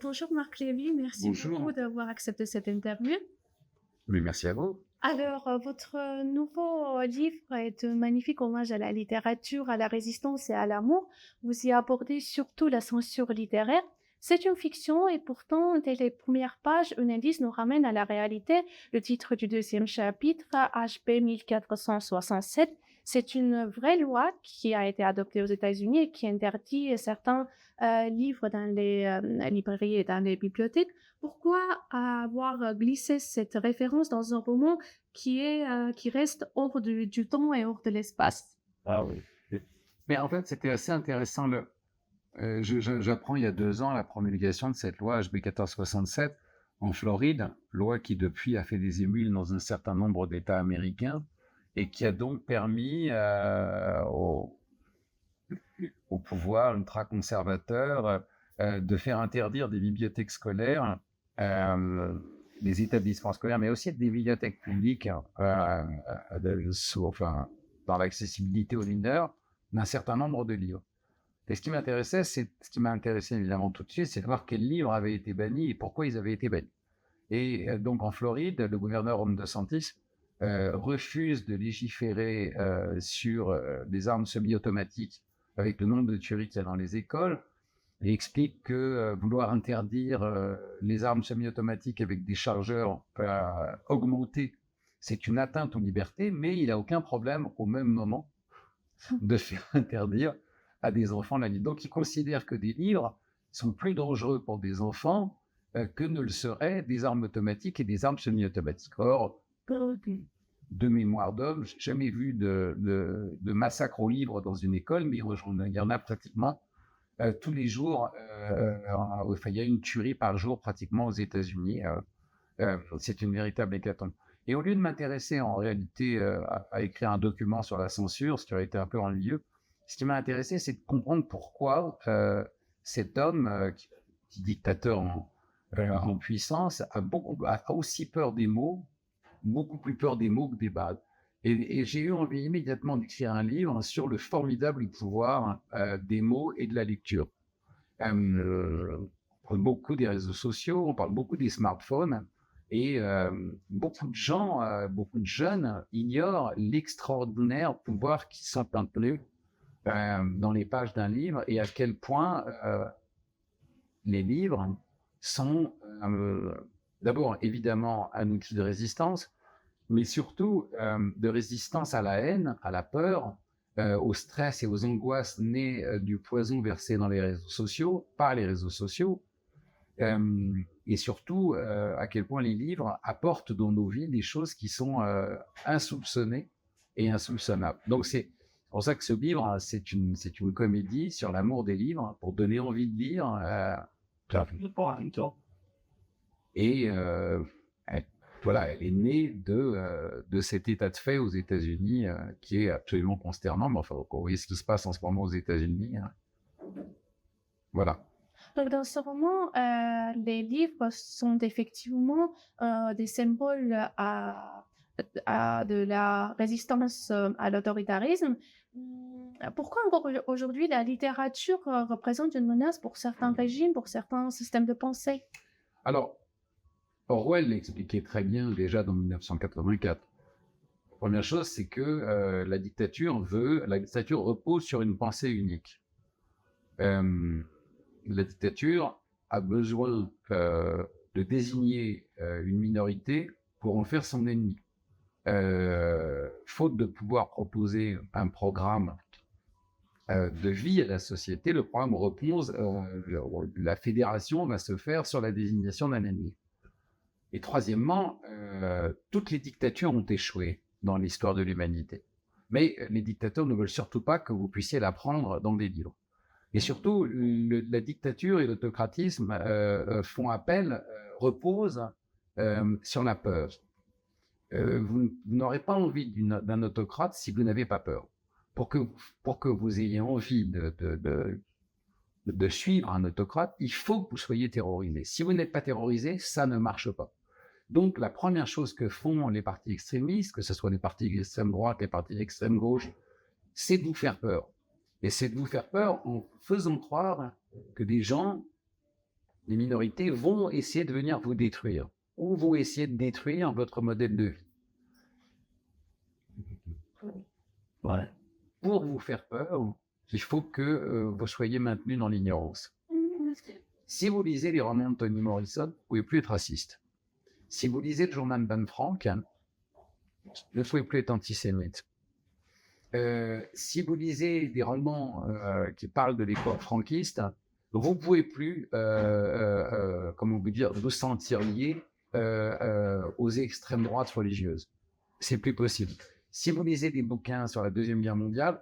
Bonjour Marc Lévy, merci Bonjour. beaucoup d'avoir accepté cette interview. Mais merci à vous. Alors, votre nouveau livre est un magnifique hommage à la littérature, à la résistance et à l'amour. Vous y abordez surtout la censure littéraire. C'est une fiction et pourtant, dès les premières pages, un indice nous ramène à la réalité. Le titre du deuxième chapitre, HB 1467, c'est une vraie loi qui a été adoptée aux États-Unis et qui interdit certains livres dans les librairies et dans les bibliothèques. Pourquoi avoir glissé cette référence dans un roman qui reste hors du temps et hors de l'espace? Ah oui. Mais en fait, c'était assez intéressant. J'apprends il y a 2 ans la promulgation de cette loi HB 1467 en Floride, loi qui depuis a fait des émules dans un certain nombre d'États américains et qui a donc permis au pouvoir ultra-conservateur de faire interdire des bibliothèques scolaires, des établissements scolaires, mais aussi des bibliothèques publiques, enfin, dans l'accessibilité aux mineurs, d'un certain nombre de livres. Et ce qui m'a intéressé évidemment tout de suite, c'est de voir quels livres avaient été bannis et pourquoi ils avaient été bannis. Et donc en Floride, le gouverneur Ron DeSantis refuse de légiférer sur des armes semi-automatiques avec le nombre de tueries qu'il y a dans les écoles, et explique que vouloir interdire les armes semi-automatiques avec des chargeurs augmentés, c'est une atteinte aux libertés, mais il n'a aucun problème au même moment de faire interdire à des enfants la nuit. Donc il considère que des livres sont plus dangereux pour des enfants que ne le seraient des armes automatiques et des armes semi-automatiques. Or, de mémoire d'homme, j'ai jamais vu de massacre au livre dans une école, mais il y en a pratiquement tous les jours. Enfin, il y a une tuerie par jour pratiquement aux États-Unis. C'est une véritable hécatombe. Et au lieu de m'intéresser en réalité à écrire un document sur la censure, ce qui aurait été un peu ennuyeux, ce qui m'a intéressé, c'est de comprendre pourquoi cet homme, qui dictateur en puissance, a aussi peur des mots, beaucoup plus peur des mots que des balles. Et j'ai eu envie immédiatement d'écrire un livre sur le formidable pouvoir des mots et de la lecture. On parle beaucoup des réseaux sociaux, on parle beaucoup des smartphones, et beaucoup de gens, beaucoup de jeunes ignorent l'extraordinaire pouvoir qui s'implante dans les pages d'un livre, et à quel point les livres sont d'abord évidemment un outil de résistance, mais surtout de résistance à la haine, à la peur, au stress et aux angoisses nées du poison versé dans les réseaux sociaux, par les réseaux sociaux, et surtout à quel point les livres apportent dans nos vies des choses qui sont insoupçonnées et insoupçonnables. Donc c'est pour ça que ce livre, c'est une comédie sur l'amour des livres, pour donner envie de lire. Et voilà, elle est née de cet état de fait aux États-Unis qui est absolument consternant. Mais enfin, vous voyez ce qui se passe en ce moment aux États-Unis. Voilà. Donc, dans ce roman, les livres sont effectivement des symboles de la résistance à l'autoritarisme. Pourquoi encore aujourd'hui la littérature représente une menace pour certains régimes, pour certains systèmes de pensée? Alors, Orwell l'expliquait très bien déjà dans 1984. La première chose, c'est que la dictature repose sur une pensée unique. La dictature a besoin de désigner une minorité pour en faire son ennemi. Faute de pouvoir proposer un programme de vie à la société, le programme repose, la fédération va se faire sur la désignation d'un ennemi. Et troisièmement, toutes les dictatures ont échoué dans l'histoire de l'humanité. Mais les dictateurs ne veulent surtout pas que vous puissiez l'apprendre dans des livres. Et surtout, la dictature et l'autocratisme reposent sur la peur. Vous n'aurez pas envie d'un autocrate si vous n'avez pas peur. Pour que vous ayez envie de suivre un autocrate, il faut que vous soyez terrorisé. Si vous n'êtes pas terrorisé, ça ne marche pas. Donc, la première chose que font les partis extrémistes, que ce soit les partis d'extrême droite, les partis d'extrême gauche, c'est de vous faire peur. Et c'est de vous faire peur en faisant croire que des gens les minorités vont essayer de venir vous détruire ou vont essayer de détruire votre modèle de vie. Voilà. Pour vous faire peur, il faut que vous soyez maintenus dans l'ignorance. Si vous lisez les romans de Toni Morrison, vous ne pouvez plus être raciste. Si vous lisez le journal d'Anne Frank, vous ne pouvez plus être antisémite. Si vous lisez des romans qui parlent de l'époque franquiste, vous ne pouvez plus, comment vous dire, vous sentir lié aux extrêmes droites religieuses. C'est plus possible. Si vous lisez des bouquins sur la Deuxième Guerre mondiale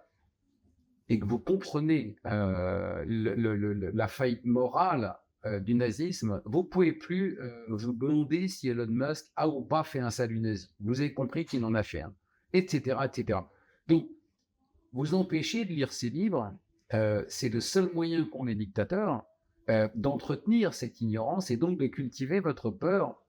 et que vous comprenez la faillite morale du nazisme, vous ne pouvez plus vous demander si Elon Musk a ou pas fait un salut nazi. Vous avez compris qu'il en a fait un, etc., etc. Donc, vous empêchez de lire ces livres, c'est le seul moyen qu'ont les dictateurs d'entretenir cette ignorance et donc de cultiver votre peur.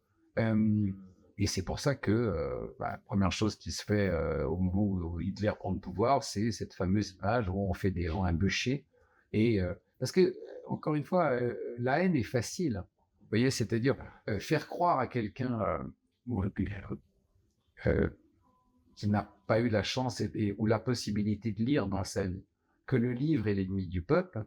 Et c'est pour ça que la première chose qui se fait au moment où Hitler prend le pouvoir, c'est cette fameuse image où on fait des gens un bûcher. Et parce que, encore une fois, la haine est facile. Vous voyez, c'est-à-dire faire croire à quelqu'un qui n'a pas eu la chance ou la possibilité de lire dans sa vie que le livre est l'ennemi du peuple,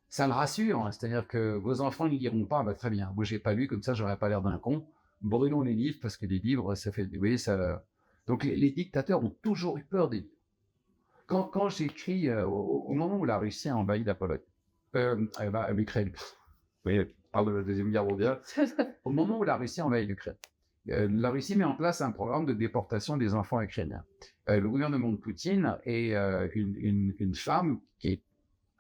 ça le rassure. Hein. C'est-à-dire que vos enfants ne liront pas, bah, très bien, moi j'ai pas lu, comme ça j'aurais pas l'air d'un con. Brûlons les livres, parce que les livres, ça fait... Vous voyez, ça... Donc les dictateurs ont toujours eu peur des livres. Quand j'écris, au moment où la Russie a envahi la Pologne, l'Ukraine, oui, on parle de la Deuxième Guerre mondiale, au moment où la Russie a envahi l'Ukraine, la Russie met en place un programme de déportation des enfants ukrainiens. Le gouvernement de Poutine et une femme qui est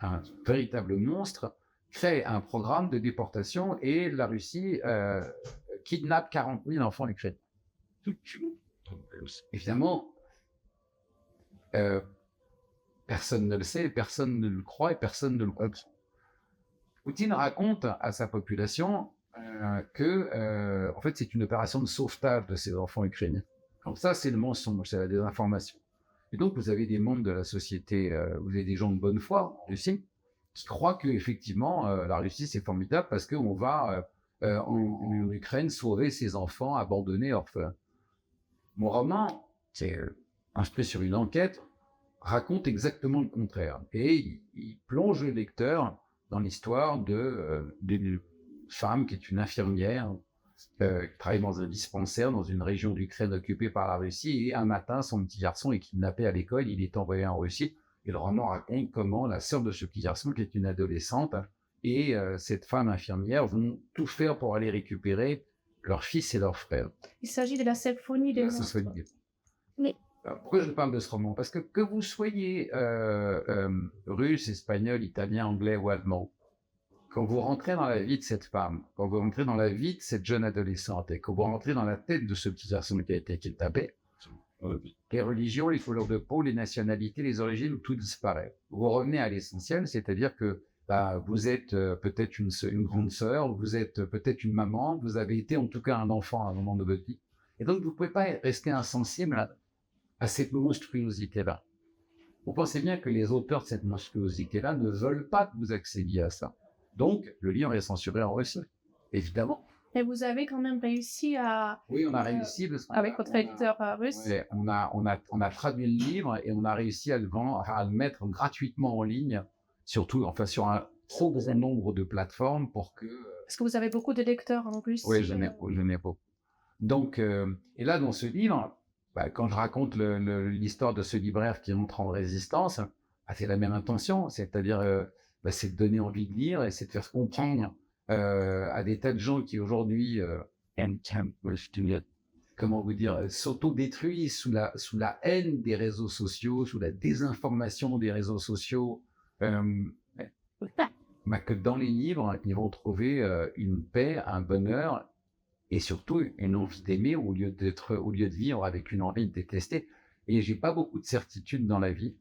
un véritable monstre crée un programme de déportation et la Russie kidnappe 40 000 enfants ukrainiens. Évidemment, personne ne le sait, personne ne le croit et personne ne le comprend. Poutine raconte à sa population que, en fait, c'est une opération de sauvetage de ces enfants ukrainiens. Donc ça, c'est le mensonge, c'est la désinformation. Et donc, vous avez des membres de la société, vous avez des gens de bonne foi, Russie, qui croient qu'effectivement, la Russie, c'est formidable parce qu'on va en Ukraine sauver ses enfants abandonnés, orphelins. Mon roman, c'est inspiré sur une enquête, raconte exactement le contraire. Et il plonge le lecteur dans l'histoire d'une femme qui est une infirmière, qui travaille dans un dispensaire dans une région d'Ukraine occupée par la Russie, et un matin, son petit garçon est kidnappé à l'école, il est envoyé en Russie, et le roman raconte comment la sœur de ce petit garçon, qui est une adolescente, et cette femme infirmière vont tout faire pour aller récupérer leur fils et leur frère. Il s'agit de la symphonie des monstres. Mais alors, pourquoi je parle de ce roman? Parce que vous soyez russe, espagnol, italien, anglais ou allemand, quand vous rentrez dans la vie de cette femme, quand vous rentrez dans la vie de cette jeune adolescente, et quand vous rentrez dans la tête de ce petit garçon qui a été kidnappé, les religions, les couleurs de peau, les nationalités, les origines, tout disparaît. Vous revenez à l'essentiel, c'est-à-dire que vous êtes peut-être une grande sœur, vous êtes peut-être une maman, vous avez été en tout cas un enfant à un moment de votre vie. Et donc, vous ne pouvez pas rester insensible à cette monstruosité-là. Vous pensez bien que les auteurs de cette monstruosité-là ne veulent pas que vous accédiez à ça. Donc, le livre est censuré en Russie, évidemment. Et vous avez quand même réussi à... Oui, on a réussi. Avec votre éditeur russe. Ouais, on a traduit le livre et on a réussi à le mettre gratuitement en ligne, surtout, enfin, sur un trop grand nombre de plateformes pour que... Parce que vous avez beaucoup de lecteurs en plus. Oui, je n'ai pas. Donc, et là, dans ce livre, quand je raconte l'histoire de ce libraire qui entre en résistance, c'est la même intention, c'est-à-dire c'est de donner envie de lire et c'est de faire comprendre à des tas de gens qui aujourd'hui, comment vous dire, s'auto-détruisent sous la haine des réseaux sociaux, sous la désinformation des réseaux sociaux, que dans les livres, ils vont trouver une paix, un bonheur et surtout une envie d'aimer au lieu de vivre avec une envie de détester. Et j'ai pas beaucoup de certitudes dans la vie,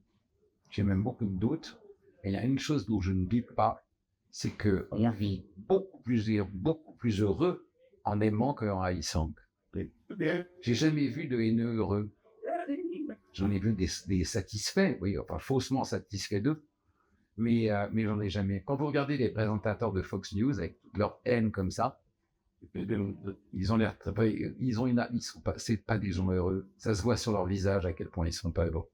j'ai même beaucoup de doutes. Et il y a une chose dont je ne doute pas, c'est qu'on vit beaucoup plus heureux en aimant qu'en haïssant. J'ai jamais vu de haineux heureux. J'en ai vu des satisfaits, oui, enfin faussement satisfaits d'eux. mais j'en ai jamais. Quand vous regardez les présentateurs de Fox News avec leur haine comme ça, ils ont l'air ils sont pas, c'est pas des gens heureux. Ça se voit sur leur visage à quel point ils sont pas heureux.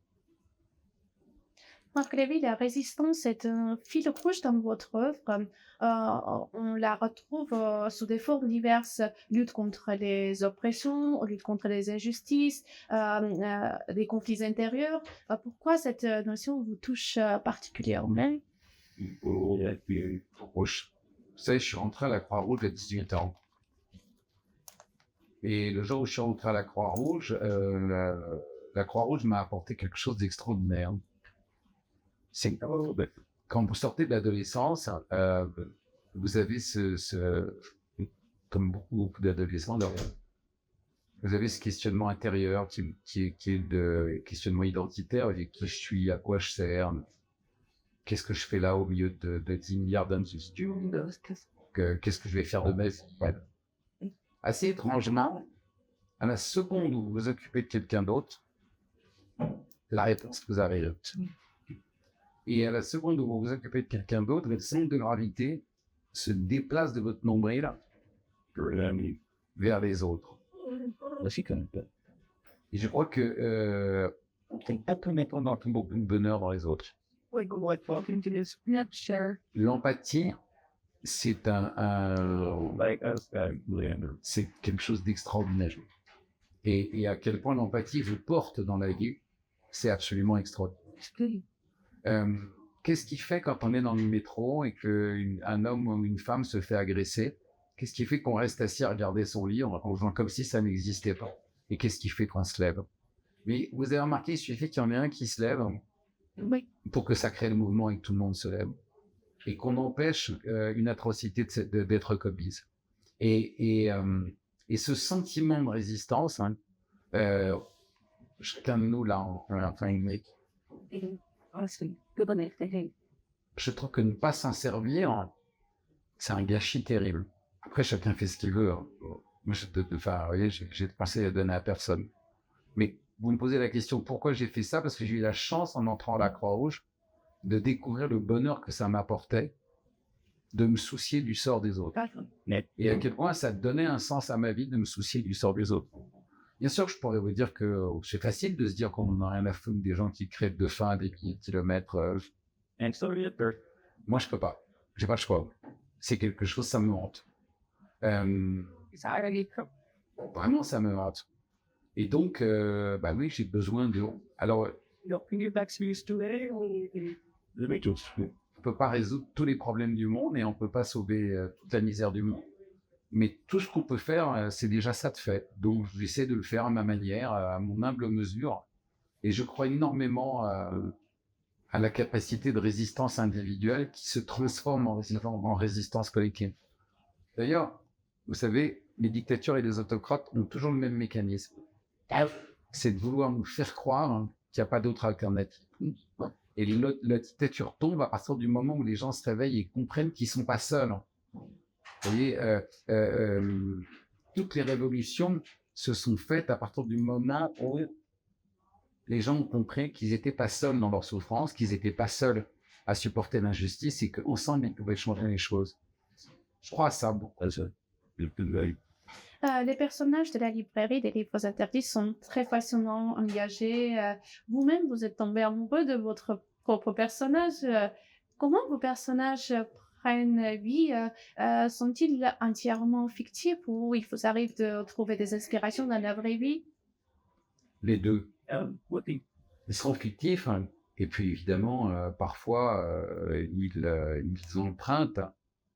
Marc Lévy, la résistance est un fil rouge dans votre œuvre. On la retrouve sous des formes diverses, lutte contre les oppressions, lutte contre les injustices, des conflits intérieurs. Pourquoi cette notion vous touche particulièrement? Rouge. Vous savez, je suis rentré à la Croix-Rouge à 18 ans. Et le jour où je suis rentré à la Croix-Rouge, la Croix-Rouge m'a apporté quelque chose d'extraordinaire. C'est quand vous sortez de l'adolescence, vous avez comme beaucoup d'adolescents, vous avez ce questionnement intérieur qui est de questionnement identitaire, qui je suis, à quoi je sers, qu'est-ce que je fais là au milieu de 10 milliards d'individus, qu'est-ce que je vais faire de ma vie. Ouais. Assez étrangement, à la seconde où vous vous occupez de quelqu'un d'autre, la réponse vous arrive. Et à la seconde où vous vous occupez de quelqu'un d'autre, le centre de gravité se déplace de votre nombril vers les autres. Et je crois que on peut mettre beaucoup de bonheur dans les autres. L'empathie, c'est c'est quelque chose d'extraordinaire. Et à quel point l'empathie vous porte dans la vie, c'est absolument extraordinaire. Qu'est-ce qui fait quand on est dans le métro et qu'un homme ou une femme se fait agresser? Qu'est-ce qui fait qu'on reste assis à regarder son livre en faisant comme si ça n'existait pas? Et qu'est-ce qui fait qu'on se lève? Mais vous avez remarqué, il suffit qu'il y en ait un qui se lève pour que ça crée le mouvement et que tout le monde se lève. Et qu'on empêche une atrocité d'être commise. Et ce sentiment de résistance, chacun de nous là, je trouve que ne pas s'en servir, c'est un gâchis terrible. Après, chacun fait ce qu'il veut. Moi, j'ai pensé à donner à personne. Mais vous me posez la question, pourquoi j'ai fait ça? Parce que j'ai eu la chance, en entrant à la Croix-Rouge, de découvrir le bonheur que ça m'apportait de me soucier du sort des autres. Et à quel point ça donnait un sens à ma vie de me soucier du sort des autres. Bien sûr, je pourrais vous dire que c'est facile de se dire qu'on n'a rien à foutre des gens qui crèvent de faim à des milliers de kilomètres. Moi, je peux pas. J'ai pas le choix. C'est quelque chose, ça me hante. Vraiment, ça me hante. Et donc, oui, j'ai besoin de... Alors, on peut pas résoudre tous les problèmes du monde et on peut pas sauver toute la misère du monde. Mais tout ce qu'on peut faire, c'est déjà ça de fait. Donc, j'essaie de le faire à ma manière, à mon humble mesure. Et je crois énormément à la capacité de résistance individuelle qui se transforme en résistance collective. D'ailleurs, vous savez, les dictatures et les autocrates ont toujours le même mécanisme. C'est de vouloir nous faire croire qu'il n'y a pas d'autre alternative. Et la dictature tombe à partir du moment où les gens se réveillent et comprennent qu'ils ne sont pas seuls. Vous voyez, toutes les révolutions se sont faites à partir du moment où les gens ont compris qu'ils n'étaient pas seuls dans leur souffrance, qu'ils n'étaient pas seuls à supporter l'injustice et qu'ensemble, ils pouvaient changer les choses. Je crois à ça beaucoup. Les personnages de la librairie des livres interdits sont très facilement engagés. Vous-même, vous êtes tombé amoureux de votre propre personnage. Comment vos personnages prennent vie? Sont-ils entièrement fictifs ou il vous arrive de trouver des inspirations dans la vraie vie? Les deux. Ils sont fictifs, et puis évidemment, parfois, ils empruntent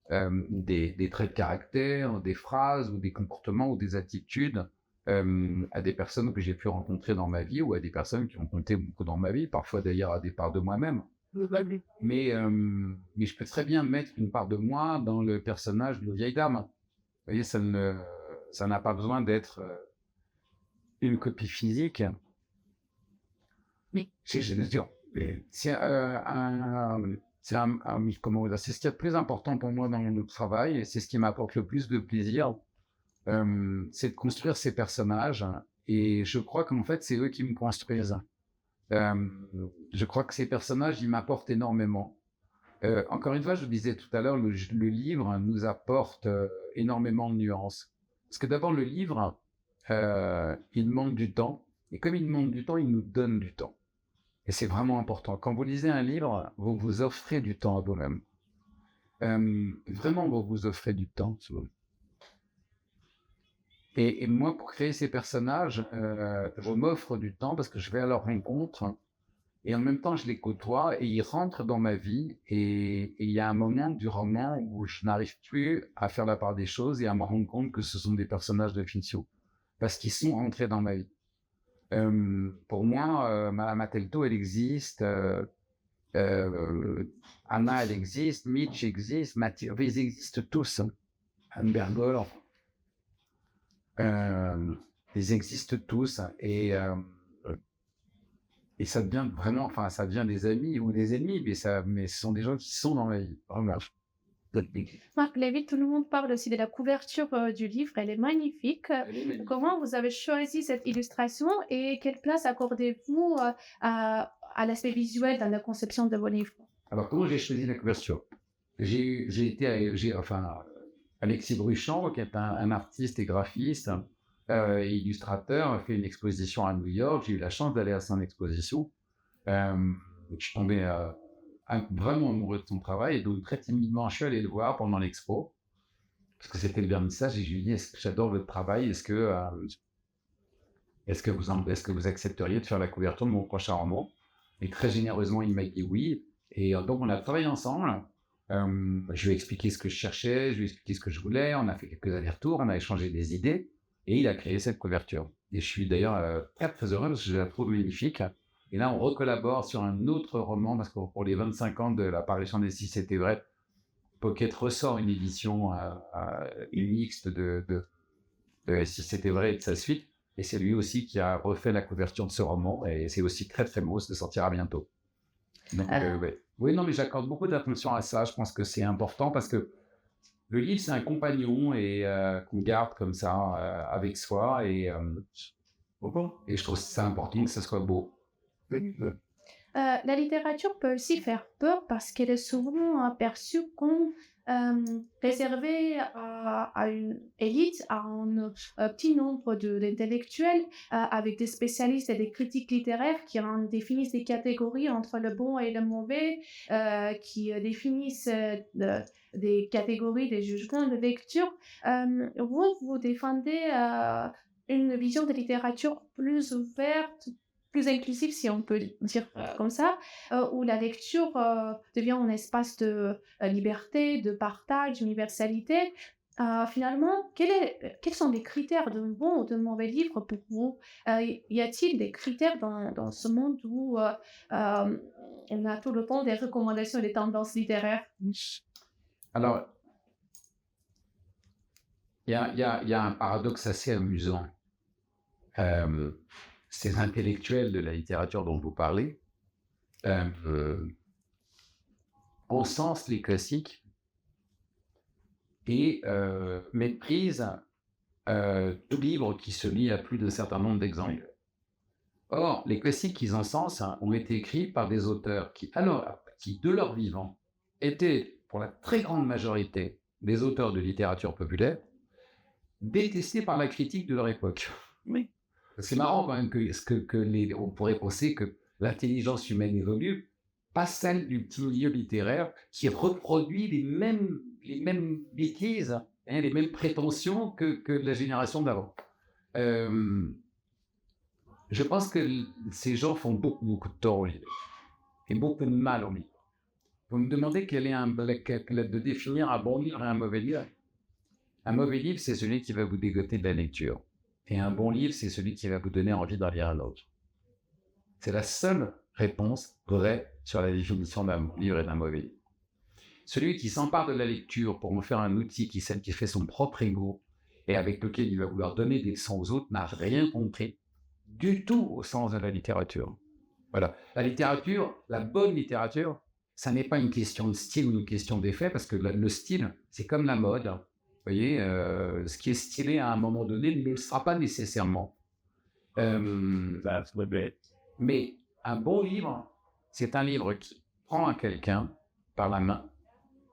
des traits de caractère, des phrases ou des comportements ou des attitudes à des personnes que j'ai pu rencontrer dans ma vie ou à des personnes qui ont compté beaucoup dans ma vie, parfois d'ailleurs à des parts de moi-même. Mais je peux très bien mettre une part de moi dans le personnage de vieille dame. Vous voyez, ça n'a pas besoin d'être une copie physique. C'est comment dire, c'est ce qui est le plus important pour moi dans le travail et c'est ce qui m'apporte le plus de plaisir, c'est de construire ces personnages et je crois qu'en fait c'est eux qui me construisent. Je crois que ces personnages ils m'apportent énormément. Encore une fois, je vous disais tout à l'heure, le livre nous apporte énormément de nuances. Parce que d'abord, le livre, il demande du temps. Et comme il demande du temps, il nous donne du temps. Et c'est vraiment important. Quand vous lisez un livre, vous vous offrez du temps à vous-même. Vraiment, vous vous offrez du temps. Et moi, pour créer ces personnages, je m'offre du temps parce que je vais à leur rencontre. Et en même temps, je les côtoie et ils rentrent dans ma vie. Et il y a un moment du roman où je n'arrive plus à faire la part des choses et à me rendre compte que ce sont des personnages de fiction. Parce qu'ils sont rentrés dans ma vie. Pour moi, Madame Atelto, elle existe. Anna, elle existe. Mitch existe. Mathieu, ils existent tous. Hein. Anne Bergol, ils existent tous. Et ça devient vraiment, enfin, ça devient des amis ou des ennemis, mais ce sont des gens qui sont dans ma vie. Vraiment. Marc Lévy, tout le monde parle aussi de la couverture du livre, elle est magnifique. Comment vous avez choisi cette illustration et quelle place accordez-vous à l'aspect visuel dans la conception de vos livres? Alors, comment j'ai choisi la couverture? Alexis Bruchand, qui est un artiste et graphiste, et illustrateur, a fait une exposition à New York. J'ai eu la chance d'aller à son exposition. Je suis tombé vraiment amoureux de son travail, et donc très timidement, je suis allé le voir pendant l'expo, parce que c'était le vernissage, et je lui ai dit, j'adore votre travail, est-ce que vous accepteriez de faire la couverture de mon prochain roman? Et très généreusement, il m'a dit oui, et donc on a travaillé ensemble. Je lui ai expliqué ce que je cherchais, je lui ai expliqué ce que je voulais, on a fait quelques allers-retours, on a échangé des idées, et il a créé cette couverture. Et je suis d'ailleurs très très heureux parce que je la trouve magnifique. Et là, on recollabore sur un autre roman, parce que pour les 25 ans de l'apparition des Si C'était Vrai, Pocket ressort une édition une mixte de Si C'était Vrai et de sa suite. Et c'est lui aussi qui a refait la couverture de ce roman. Et c'est aussi très très beau, ça sortira bientôt. Donc, ouais. Oui, non, mais j'accorde beaucoup d'attention à ça. Je pense que c'est important parce que le livre, c'est un compagnon et qu'on garde comme ça avec soi. Et je trouve ça important que ça soit beau. La littérature peut aussi faire peur parce qu'elle est souvent perçue comme réservée à une élite, à un petit nombre d'intellectuels, avec des spécialistes et des critiques littéraires qui en définissent des catégories entre le bon et le mauvais, qui définissent des catégories, des jugements de lecture. Vous défendez une vision de littérature plus ouverte, plus inclusive, si on peut dire comme ça, où la lecture devient un espace de liberté, de partage, d'universalité. Finalement, quels sont les critères d'un bon ou d'un mauvais livre pour vous? Y a-t-il des critères dans ce monde où on a tout le temps des recommandations et des tendances littéraires? Alors, il y a un paradoxe assez amusant. Ces intellectuels de la littérature dont vous parlez encensent les classiques et méprisent tout livre qui se lit à plus d'un certain nombre d'exemples. Or, les classiques qu'ils encensent ont été écrits par des auteurs qui, de leur vivant, étaient, pour la très grande majorité, des auteurs de littérature populaire, détestés par la critique de leur époque. Oui. C'est marrant quand même on pourrait penser que l'intelligence humaine évolue, pas celle du petit milieu littéraire qui reproduit les mêmes bêtises, les mêmes prétentions que la génération d'avant. Je pense que ces gens font beaucoup de tort au livre et beaucoup de mal au livre. Vous me demandez de définir un bon livre et un mauvais livre. Un mauvais livre, c'est celui qui va vous dégoter de la lecture. Et un bon livre, c'est celui qui va vous donner envie d'en lire un autre. C'est la seule réponse vraie sur la définition d'un bon livre et d'un mauvais livre. Celui qui s'empare de la lecture pour en faire un outil qui fait son propre ego et avec lequel il va vouloir donner des leçons aux autres n'a rien compris du tout au sens de la littérature. Voilà. La littérature, la bonne littérature, ça n'est pas une question de style ou une question d'effet, parce que le style, c'est comme la mode. Vous voyez, ce qui est stylé à un moment donné ne le sera pas nécessairement. Mais un bon livre, c'est un livre qui prend à quelqu'un par la main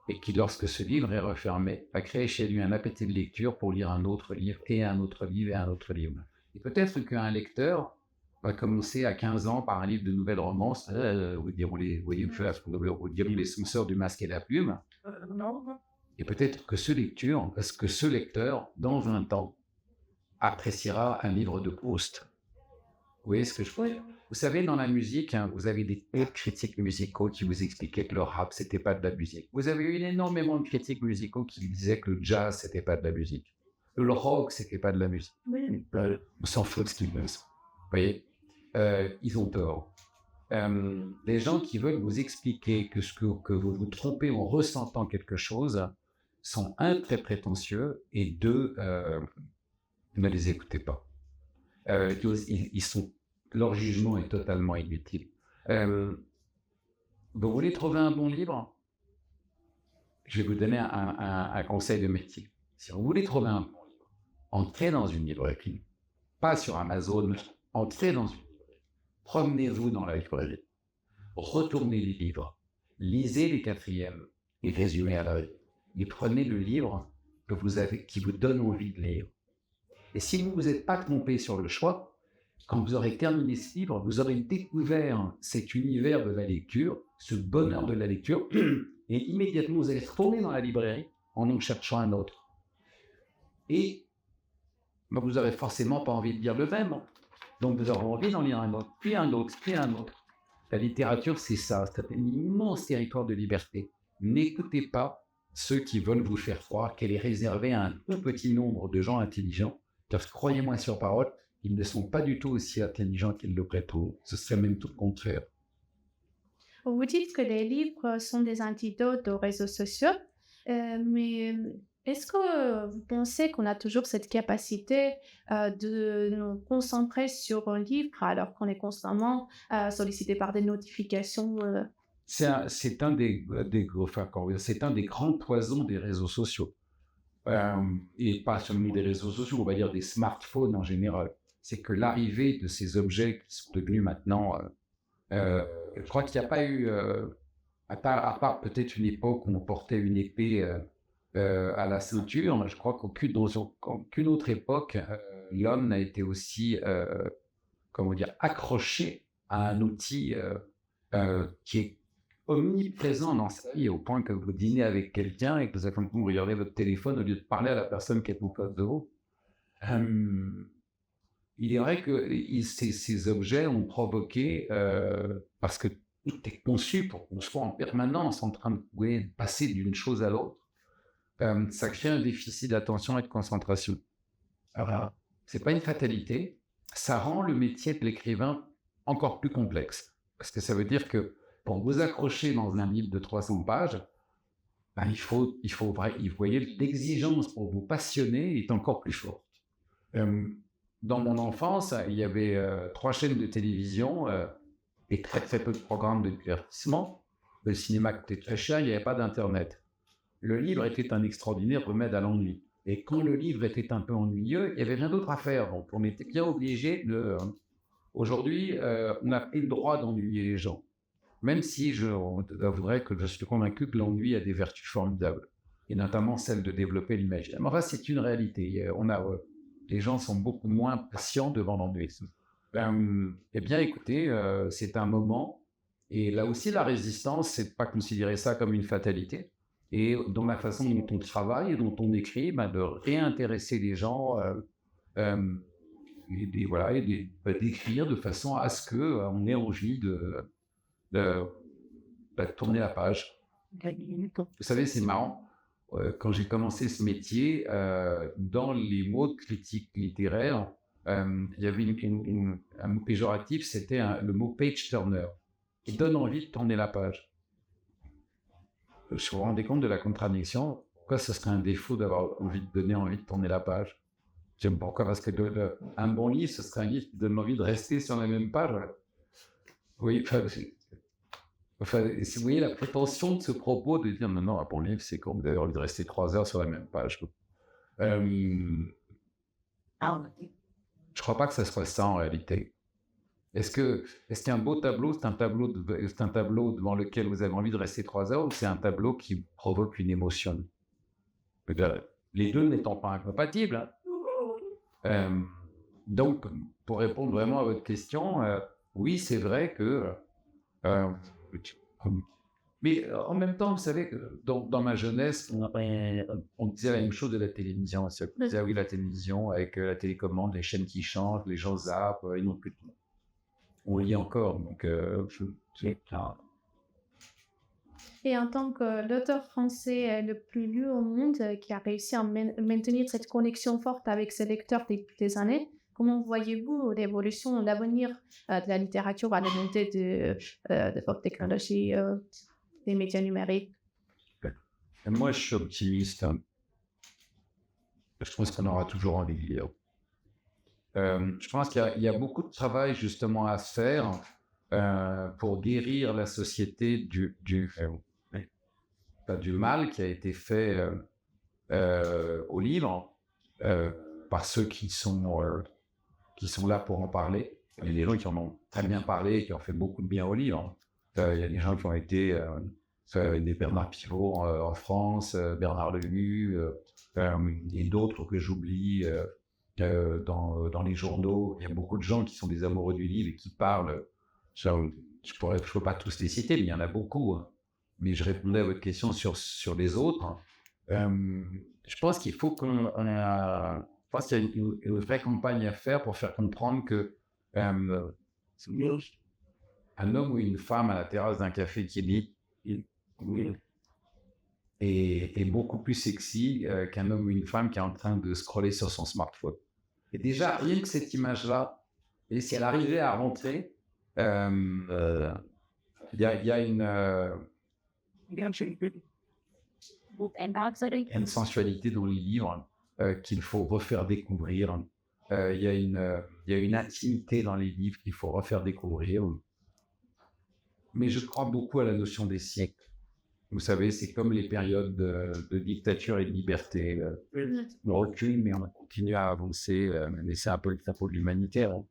et qui, lorsque ce livre est refermé, va créer chez lui un appétit de lecture pour lire un autre livre et un autre livre et un autre livre. Et peut-être qu'un lecteur va commencer à 15 ans par un livre de nouvelles romances, vous direz les Censeurs du Masque et la Plume, et peut-être que ce lecteur, dans 20 ans, appréciera un livre de Proust. Vous voyez ce que je veux dire? Vous savez, dans la musique, vous avez des critiques musicaux qui vous expliquaient que le rap, c'était pas de la musique. Vous avez eu énormément de critiques musicaux qui disaient que le jazz, c'était pas de la musique. Le rock, c'était pas de la musique. On s'en fout de ce qu'ils pensent. Vous voyez, ils ont tort. Les gens qui veulent vous expliquer que vous vous trompez en ressentant quelque chose sont, un, très prétentieux, et deux, ne les écoutez pas. Leur jugement est totalement inutile. Vous voulez trouver un bon livre? Je vais vous donner un conseil de métier. Si vous voulez trouver un bon livre, entrez dans une librairie, pas sur Amazon, entrez dans une librairie, promenez-vous dans la librairie, retournez les livres, lisez les quatrièmes et résumés à l'œil, et prenez le livre qui vous donne envie de lire. Et si vous ne vous êtes pas trompé sur le choix, quand vous aurez terminé ce livre, vous aurez découvert cet univers de la lecture, ce bonheur de la lecture, et immédiatement vous allez retourner dans la librairie en cherchant un autre. Et vous n'aurez forcément pas envie de lire le même. Donc vous aurez envie d'en lire un autre, puis un autre, puis un autre. La littérature, c'est ça, c'est un immense territoire de liberté. N'écoutez pas ceux qui veulent vous faire croire qu'elle est réservée à un tout petit nombre de gens intelligents. Car croyez-moi sur parole, ils ne sont pas du tout aussi intelligents qu'ils le prétendent. Ce serait même tout le contraire. Vous dites que les livres sont des antidotes aux réseaux sociaux, mais est-ce que vous pensez qu'on a toujours cette capacité de nous concentrer sur un livre alors qu'on est constamment sollicité par des notifications C'est un des grands poisons des réseaux sociaux. Et pas seulement des réseaux sociaux, on va dire des smartphones en général. C'est que l'arrivée de ces objets qui sont devenus maintenant, je crois qu'il n'y a pas eu, à part peut-être une époque où on portait une épée à la ceinture, mais je crois qu'aucune autre époque, l'homme n'a été aussi, accroché à un outil qui est omniprésent dans sa vie, au point que vous dînez avec quelqu'un et que vous regardez votre téléphone au lieu de parler à la personne qui est en face de vous. Il est vrai que ces objets ont provoqué, parce que tout est conçu pour qu'on soit en permanence en train de passer d'une chose à l'autre, ça crée un déficit d'attention et de concentration. Alors, c'est pas une fatalité, ça rend le métier de l'écrivain encore plus complexe, parce que ça veut dire que pour vous accrocher dans un livre de 300 pages, vous voyez, l'exigence pour vous passionner est encore plus forte. Dans mon enfance, il y avait 3 chaînes de télévision et très très peu de programmes de divertissement. Le cinéma coûtait très cher, il n'y avait pas d'internet. Le livre était un extraordinaire remède à l'ennui. Et quand le livre était un peu ennuyeux, il n'y avait rien d'autre à faire. Donc on était bien obligé de... Aujourd'hui, on n'a pas le droit d'ennuyer les gens. Même si je avouerais que je suis convaincu que l'ennui a des vertus formidables, et notamment celle de développer l'imaginaire. Mais enfin, c'est une réalité. Les gens sont beaucoup moins patients devant l'ennui. Eh bien, écoutez, c'est un moment, et là aussi, la résistance, c'est de ne pas considérer ça comme une fatalité, et dans la façon dont on travaille et dont on écrit, de réintéresser les gens, et d'écrire de façon à ce qu'on ait envie de tourner la page. Vous savez, c'est marrant, quand j'ai commencé ce métier, dans les mots de critique littéraire, il y avait un mot péjoratif, c'était le mot page turner, qui donne envie de tourner la page. Je me rendais compte de la contradiction. Pourquoi ce serait un défaut d'avoir donner envie de tourner la page? J'aime pas pourquoi, parce que un bon livre, ce serait un livre qui donne envie de rester sur la même page. Oui, si vous voyez la prétention de ce propos de dire non, un bon livre, c'est quand vous avez envie de rester 3 heures sur la même page. Je crois pas que ça soit ça en réalité. Est-ce qu'un beau tableau, c'est un tableau devant lequel vous avez envie de rester 3 heures, ou c'est un tableau qui provoque une émotion? Les deux n'étant pas incompatibles, hein. Donc, pour répondre vraiment à votre question, oui, c'est vrai que... mais en même temps, vous savez que dans ma jeunesse, on disait la même chose de la télévision. On disait, ah oui, la télévision, avec la télécommande, les chaînes qui changent, les gens zappent, ils n'ont plus de temps. On lit encore, donc Et en tant que l'auteur français le plus lu au monde, qui a réussi à maintenir cette connexion forte avec ses lecteurs depuis des années, comment voyez-vous l'évolution, l'avenir de la littérature à la montée de votre technologie, des médias numériques? moi, je suis optimiste. Je pense qu'on aura toujours envie de lire. Je pense qu'il y a beaucoup de travail justement à faire pour guérir la société du mal qui a été fait au livre par ceux qui sont là pour en parler. Il y a des gens qui en ont très bien parlé, qui ont fait beaucoup de bien au livre. Il y a des gens qui ont été des Bernard Pivot en France, Bernard Lenu et d'autres que j'oublie dans les journaux. Il y a beaucoup de gens qui sont des amoureux du livre et qui parlent. Je ne peux pas tous les citer, mais il y en a beaucoup. Hein. Mais je répondais à votre question sur les autres. Je pense qu'il faut je pense qu'il y a une vraie campagne à faire pour faire comprendre que un homme ou une femme à la terrasse d'un café qui lit est beaucoup plus sexy qu'un homme ou une femme qui est en train de scroller sur son smartphone. Et déjà, rien que cette image-là, et si elle arrivait à rentrer, il y a une sensualité dans les livres qu'il faut refaire découvrir. Il y a une intimité dans les livres qu'il faut refaire découvrir. Mais je crois beaucoup à la notion des siècles. Vous savez, c'est comme les périodes de dictature et de liberté. On recule, mais on continue à avancer. Mais c'est un peu le chapeau de l'humanité. Hein.